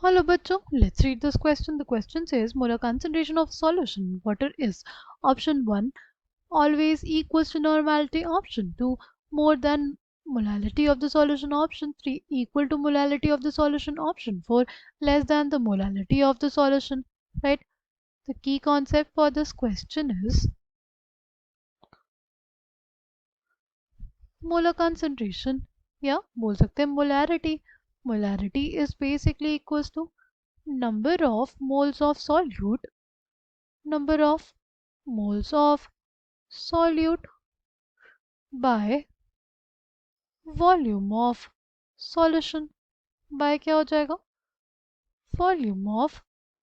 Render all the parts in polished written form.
Hello bachcho, let's read this question. The question says molar concentration of solution water is option 1 always equals to normality, option 2 more than molality of the solution, option 3 equal to molality of the solution, option 4 less than the molality of the solution, right? The key concept for this question is molar concentration या बोल सकते हैं molarity. Molarity is basically equals to number of moles of solute, number of moles of solute by volume of solution by क्या हो जाएगा volume of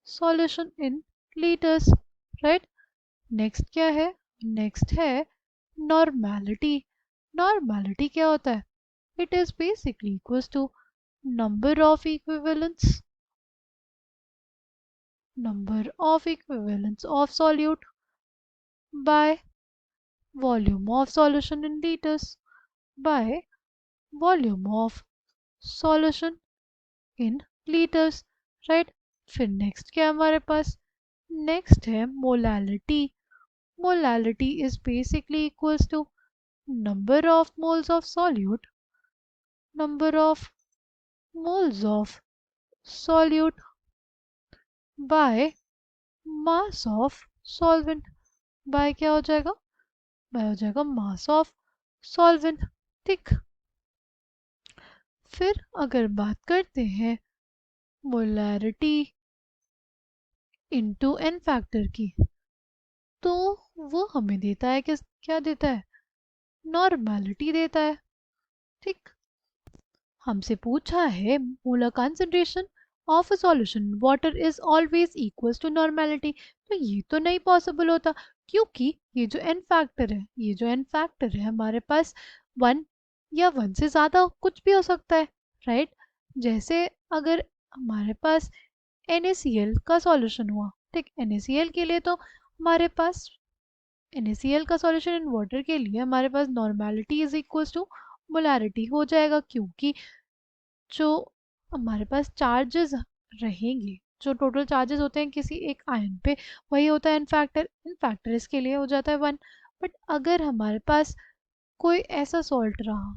solution in liters, right? Next क्या है next है नॉर्मेलिटी. नॉर्मेलिटी क्या होता है it is basically equals to number of equivalents of solute by volume of solution in liters by volume of solution in liters, right? फिर next क्या है हमारे पास नेक्स्ट है molality. Molality is basically equals to number of moles of solute, number of moles of solute by mass of solvent by क्या हो जाएगा by हो जाएगा mass of solvent. ठीक. फिर अगर बात करते हैं मोलैरिटी इनटू एन फैक्टर की तो वो हमें देता है कि क्या देता है नॉर्मेलिटी देता है. ठीक. हमसे पूछा है molar concentration of a solution water is always equals to normality. तो ये तो नहीं पॉसिबल होता क्योंकि ये जो एन फैक्टर है हमारे पास वन या वन से ज़्यादा कुछ भी हो सकता है, राइट? जैसे अगर हमारे पास NaCl का सॉल्यूशन हुआ, ठीक, NaCl के लिए तो हमारे पास NaCl का सॉल्यूशन इन वाटर के लिए हमारे पास normality is equals to molarity हो जाएगा क्योंकि जो हमारे पास चार्जेस रहेंगे, जो टोटल चार्जेस होते हैं किसी एक आयन पे, वही होता है इन फैक्टर इसके लिए हो जाता है वन. बट अगर हमारे पास कोई ऐसा सॉल्ट रहा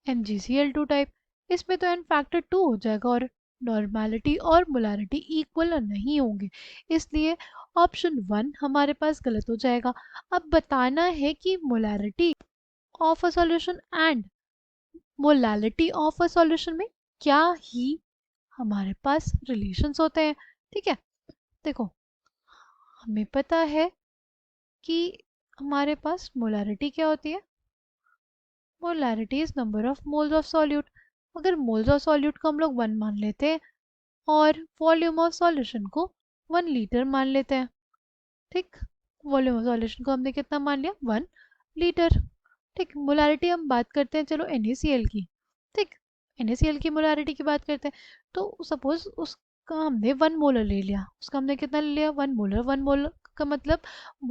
MgCl2 टाइप, इसमें तो एन फैक्टर 2 हो जाएगा और नॉर्मेलिटी और मोलैरिटी इक्वल नहीं होंगे, इसलिए ऑप्शन 1 हमारे पास गलत हो जाएगा. अब बताना है कि molarity of a solution and molality of a solution में क्या ही हमारे पास रिलेशंस होते हैं. ठीक है, देखो हमें पता है कि हमारे पास मोलैरिटी क्या होती है. Molarity is number of moles of solute. अगर मोल्स ऑफ सॉल्यूट को हम लोग 1 मान लेते हैं और वॉल्यूम ऑफ सॉल्यूशन को 1 लीटर मान लेते हैं, ठीक, वॉल्यूम ऑफ सॉल्यूशन को हमने कितना मान लिया 1 लीटर. ठीक. मोलैरिटी हम बात करते हैं चलो NaCl की, ठीक, NaCl की मोलैरिटी की बात करते हैं. तो सपोज उसका हमने 1 मोलर ले लिया, उसका हमने कितना ले लिया 1 मोलर. 1 मोलर का मतलब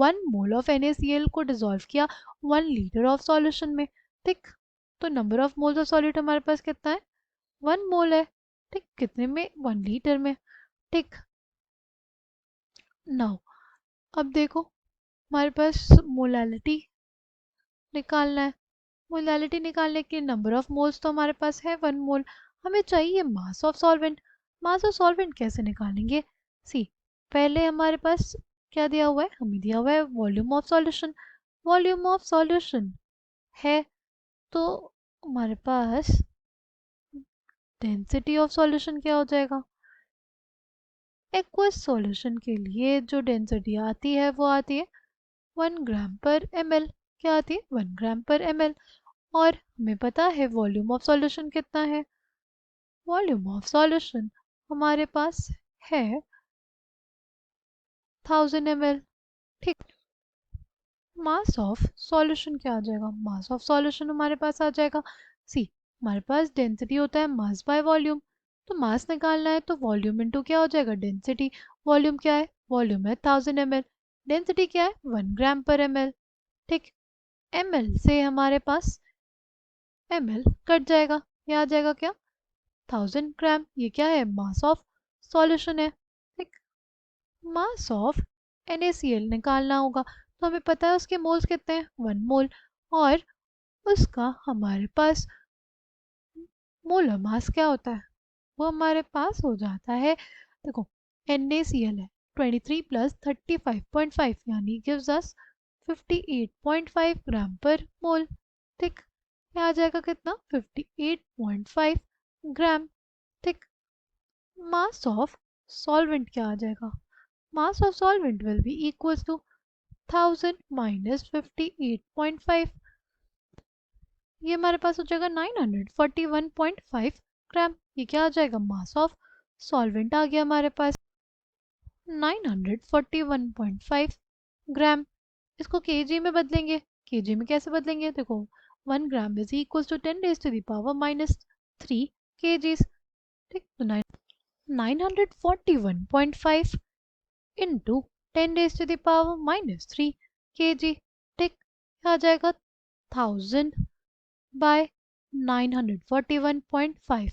1 मोल ऑफ NaCl को डिसॉल्व किया 1 लीटर ऑफ सॉल्यूशन में. ठीक. तो number of moles of solute हमारे पास कितना है 1 मोल है. ठीक. कितने में 1 लीटर में. ठीक. नाउ अब देखो हमारे पास मोलैलिटी निकालना है. मोलैलिटी निकालने के नंबर ऑफ मोल्स तो हमारे पास है 1 मोल. हमें चाहिए मास of solvent. Mass of solvent कैसे निकालेंगे. सी, पहले हमारे पास क्या दिया हुआ है, हमें दिया हुआ है volume of solution. Volume of solution है तो हमारे पास डेंसिटी ऑफ सॉल्यूशन क्या हो जाएगा. एक्वस सॉल्यूशन के लिए जो डेंसिटी आती है वो आती है 1 ग्राम पर ml. क्या आती है 1 ग्राम पर ml. और हमें पता है वॉल्यूम ऑफ सॉल्यूशन कितना है. वॉल्यूम ऑफ सॉल्यूशन हमारे पास है 1000 ml. ठीक. मास ऑफ सॉल्यूशन क्या आ जाएगा, मास ऑफ सॉल्यूशन हमारे पास आ जाएगा. सी, हमारे पास डेंसिटी होता है मास बाय वॉल्यूम. तो मास निकालना है तो वॉल्यूम इनटू क्या हो जाएगा डेंसिटी. वॉल्यूम क्या है, वॉल्यूम है 1000 ml. डेंसिटी क्या है 1 ग्राम पर ml. ठीक. ml से हमारे पास ml कट जाएगा, ये आ जाएगा क्या 1000 ग्राम। ये क्या है? मास ऑफ सॉल्यूशन है। ठीक, मास ऑफ NaCl निकालना होगा, तो हमें पता है उसके मोल्स कितने हैं, 1 मोल, और उसका हमारे पास मोलर मास क्या होता है, वो हमारे पास हो जाता है, देखो NaCl है 23 प्लस 35.5 यानी गिव्स अस 58.5 ग्राम पर मोल। ठीक, ये आ जाएगा कितना, 58.5 ग्राम। ठीक, मास ऑफ सॉल्वेंट क्या आ जाएगा, mass of solvent will be equals to 1000 minus 58.5, ये हमारे पास हो जाएगा 941.5 ग्राम। ये क्या आ जाएगा, मास ऑफ सॉल्वेंट आ गया हमारे पास 941.5 ग्राम। इसको केजी में बदलेंगे, केजी में कैसे बदलेंगे, देखो 1 gram is equal to 10 raise to the power minus 3 KGs. ठीक, तो 941.5 into 10 raise to the power minus 3 KG. ठीक, आ जाएगा 1000 बाय 941.5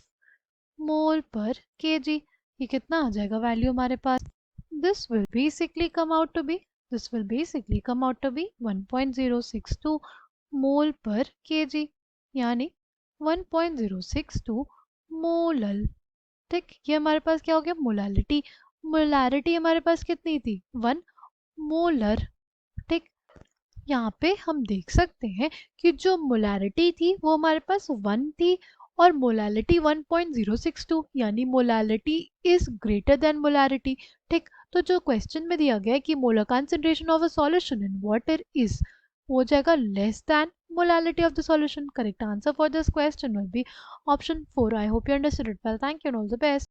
मोल पर केजी। ये कितना आ जाएगा वैल्यू हमारे पास, this will basically come out to be this will basically come out to be 1.062 मोल पर केजी, यानी 1.062 मोलल। ठीक, ये हमारे पास क्या हो गया, मोलालिटी। मोलारिटी हमारे पास कितनी थी, 1 मोलर। ठीक, यहाँ पे हम देख सकते हैं कि जो मोलारिटी थी वो हमारे पास 1 थी और मोलालिटी 1.062, यानी molality is greater than molarity. ठीक, तो जो क्वेश्चन में दिया गया है कि molar concentration of a solution in water is, हो जाएगा less than molality of the solution. Correct answer for this question will be option 4। I hope you understood it well, thank you and all the best.